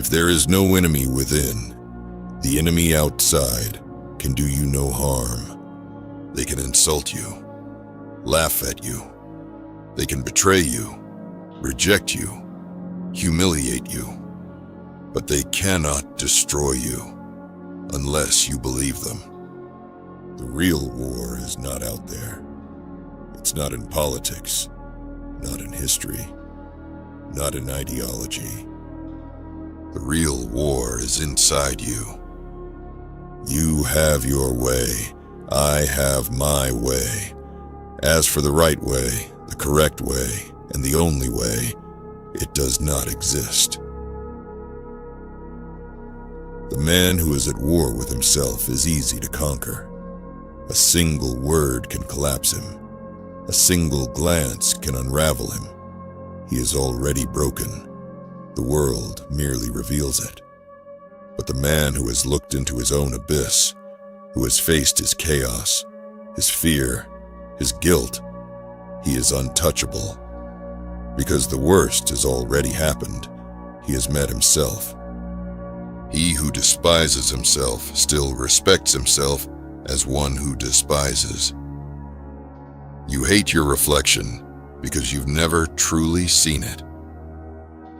If there is no enemy within, the enemy outside can do you no harm. They can insult you, laugh at you. They can betray you, reject you, humiliate you. But they cannot destroy you unless you believe them. The real war is not out there. It's not in politics, not in history, not in ideology. The real war is inside you. You have your way, I have my way. As for the right way, the correct way, and the only way, it does not exist. The man who is at war with himself is easy to conquer. A single word can collapse him. A single glance can unravel him. He is already broken. The world merely reveals it. But the man who has looked into his own abyss, who has faced his chaos, his fear, his guilt, he is untouchable. Because the worst has already happened. He has met himself. He who despises himself still respects himself as one who despises. You hate your reflection because you've never truly seen it.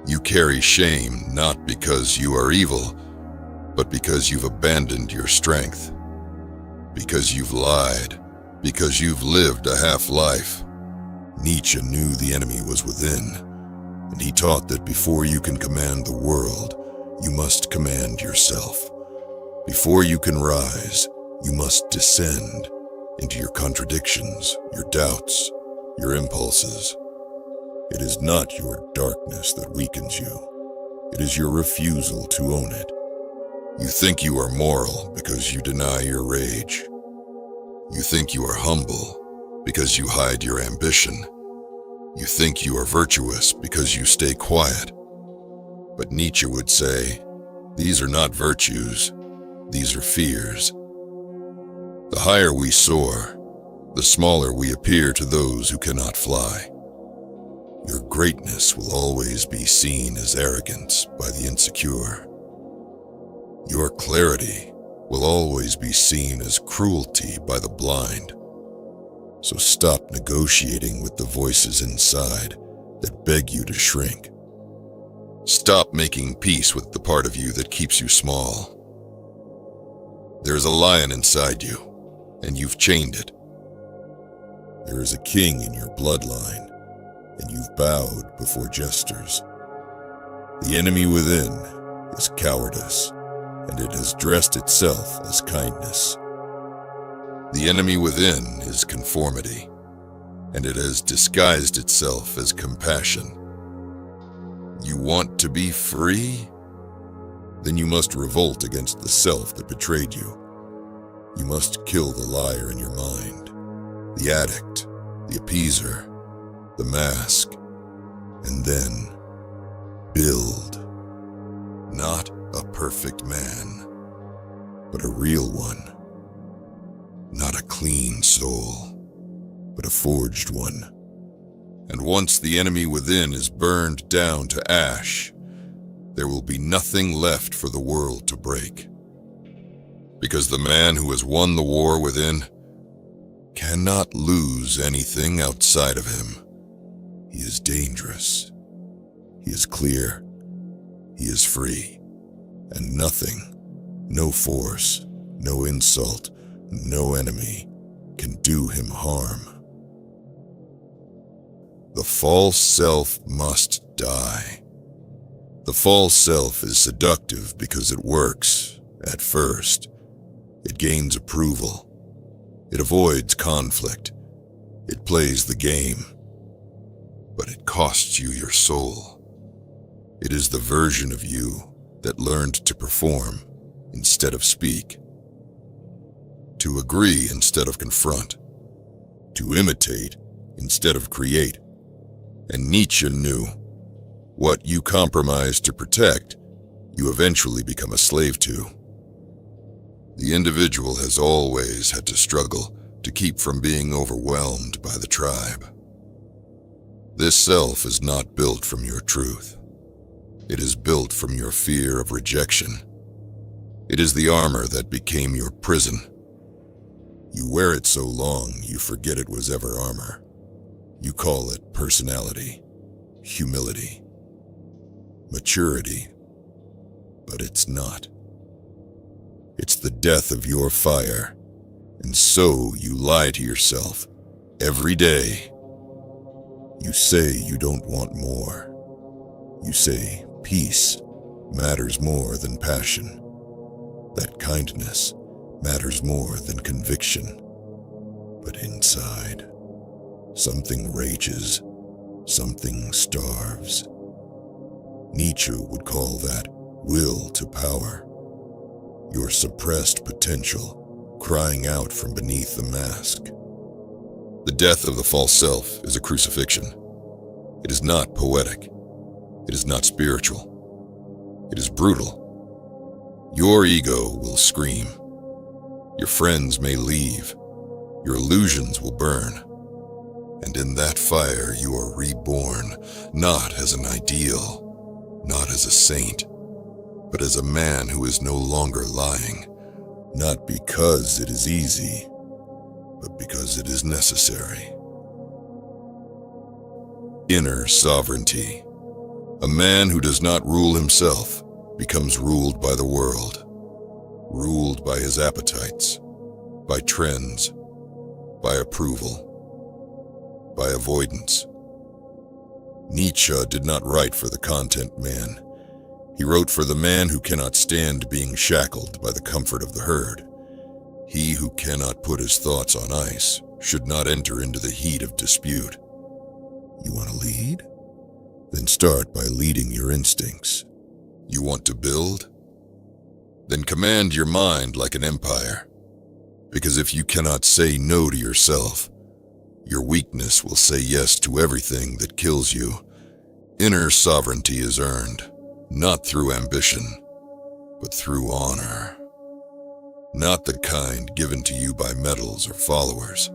You carry shame not because you are evil, but because you've abandoned your strength. Because you've lied. Because you've lived a half-life. Nietzsche knew the enemy was within, and he taught that before you can command the world, you must command yourself. Before you can rise, you must descend into your contradictions, your doubts, your impulses. It is not your darkness that weakens you. It is your refusal to own it. You think you are moral because you deny your rage. You think you are humble because you hide your ambition. You think you are virtuous because you stay quiet. But Nietzsche would say, these are not virtues, these are fears. The higher we soar, the smaller we appear to those who cannot fly. Your greatness will always be seen as arrogance by the insecure. Your clarity will always be seen as cruelty by the blind. So stop negotiating with the voices inside that beg you to shrink. Stop making peace with the part of you that keeps you small. There is a lion inside you, and you've chained it. There is a king in your bloodline, and you've bowed before jesters. The enemy within is cowardice, and it has dressed itself as kindness. The enemy within is conformity, and it has disguised itself as compassion. You want to be free? Then you must revolt against the self that betrayed you. You must kill the liar in your mind, the addict, the appeaser, the mask, and then build. Not a perfect man, but a real one. Not a clean soul, but a forged one. And once the enemy within is burned down to ash, there will be nothing left for the world to break. Because the man who has won the war within cannot lose anything outside of him. He is dangerous. He is clear. He is free. And nothing, no force, no insult, no enemy can do him harm. The false self must die. The false self is seductive because it works, at first. It gains approval. It avoids conflict. It plays the game. But it costs you your soul. It is the version of you that learned to perform instead of speak. To agree instead of confront. To imitate instead of create. And Nietzsche knew, what you compromise to protect, you eventually become a slave to. The individual has always had to struggle to keep from being overwhelmed by the tribe. This self is not built from your truth. It is built from your fear of rejection. It is the armor that became your prison. You wear it so long, you forget it was ever armor. You call it personality, humility, maturity, but it's not. It's the death of your fire, and so you lie to yourself every day. You say you don't want more. You say peace matters more than passion, that kindness matters more than conviction. But inside, something rages, something starves. Nietzsche would call that will to power, your suppressed potential crying out from beneath the mask. The death of the false self is a crucifixion. It is not poetic. It is not spiritual. It is brutal. Your ego will scream. Your friends may leave. Your illusions will burn. And in that fire you are reborn, not as an ideal, not as a saint, but as a man who is no longer lying, not because it is easy, but because it is necessary. Inner sovereignty. A man who does not rule himself becomes ruled by the world, ruled by his appetites, by trends, by approval, by avoidance. Nietzsche did not write for the content man. He wrote for the man who cannot stand being shackled by the comfort of the herd. He who cannot put his thoughts on ice should not enter into the heat of dispute. You want to lead? Then start by leading your instincts. You want to build? Then command your mind like an empire. Because if you cannot say no to yourself, your weakness will say yes to everything that kills you. Inner sovereignty is earned, not through ambition, but through honor. Not the kind given to you by medals or followers,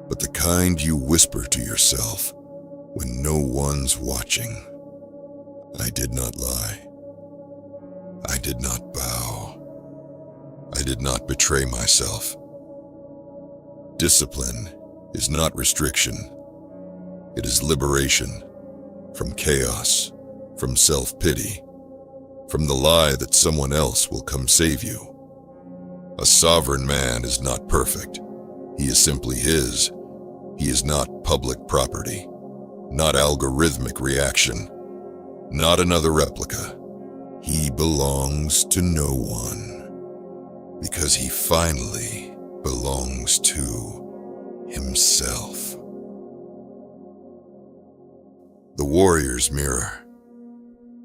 but the kind you whisper to yourself when no one's watching. I did not lie. I did not bow. I did not betray myself. Discipline is not restriction. It is liberation from chaos, from self-pity, from the lie that someone else will come save you. A sovereign man is not perfect. He is simply his. He is not public property, not algorithmic reaction, not another replica. He belongs to no one, because he finally belongs to himself. The warrior's mirror.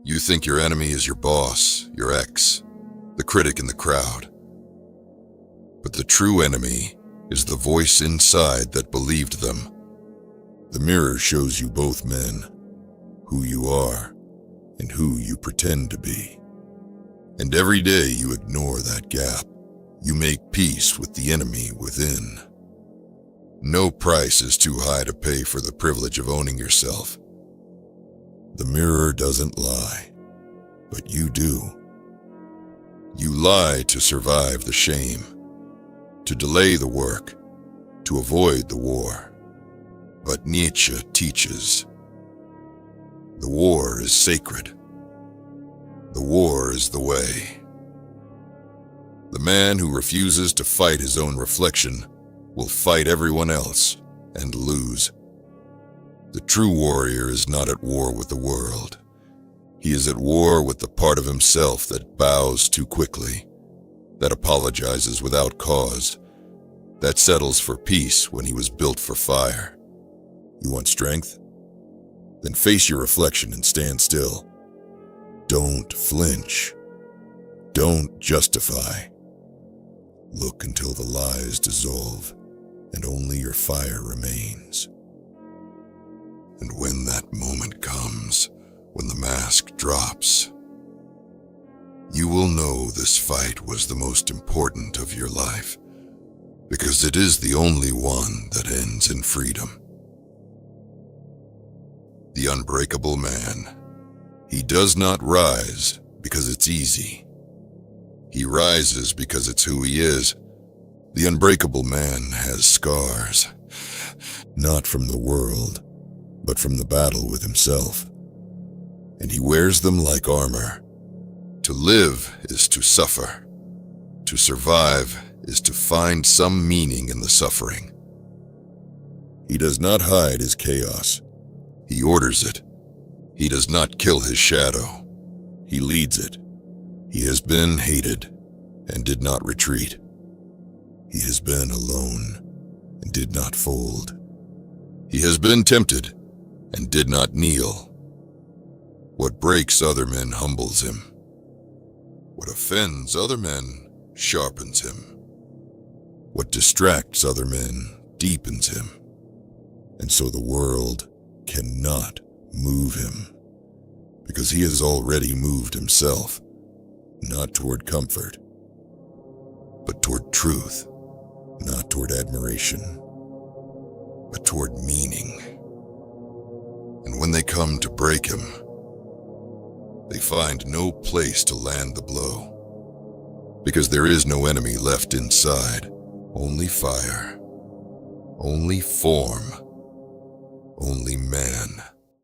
You think your enemy is your boss, your ex, the critic in the crowd. But the true enemy is the voice inside that believed them. The mirror shows you both men, who you are and who you pretend to be. And every day you ignore that gap. You make peace with the enemy within. No price is too high to pay for the privilege of owning yourself. The mirror doesn't lie, but you do. You lie to survive the shame, to delay the work, to avoid the war. But Nietzsche teaches, the war is sacred. The war is the way. The man who refuses to fight his own reflection will fight everyone else and lose. The true warrior is not at war with the world. He is at war with the part of himself that bows too quickly, that apologizes without cause, that settles for peace when he was built for fire. You want strength? Then face your reflection and stand still. Don't flinch. Don't justify. Look until the lies dissolve and only your fire remains. And when that moment comes, when the mask drops, you will know this fight was the most important of your life, because it is the only one that ends in freedom. The unbreakable man. He does not rise because it's easy. He rises because it's who he is. The unbreakable man has scars, not from the world, but from the battle with himself. And he wears them like armor. To live is to suffer. To survive is to find some meaning in the suffering. He does not hide his chaos. He orders it. He does not kill his shadow. He leads it. He has been hated and did not retreat. He has been alone and did not fold. He has been tempted and did not kneel. What breaks other men humbles him. What offends other men sharpens him. What distracts other men deepens him. And so the world cannot move him, because he has already moved himself, not toward comfort, but toward truth, not toward admiration, but toward meaning. And when they come to break him, they find no place to land the blow, because there is no enemy left inside, only fire, only form, only man.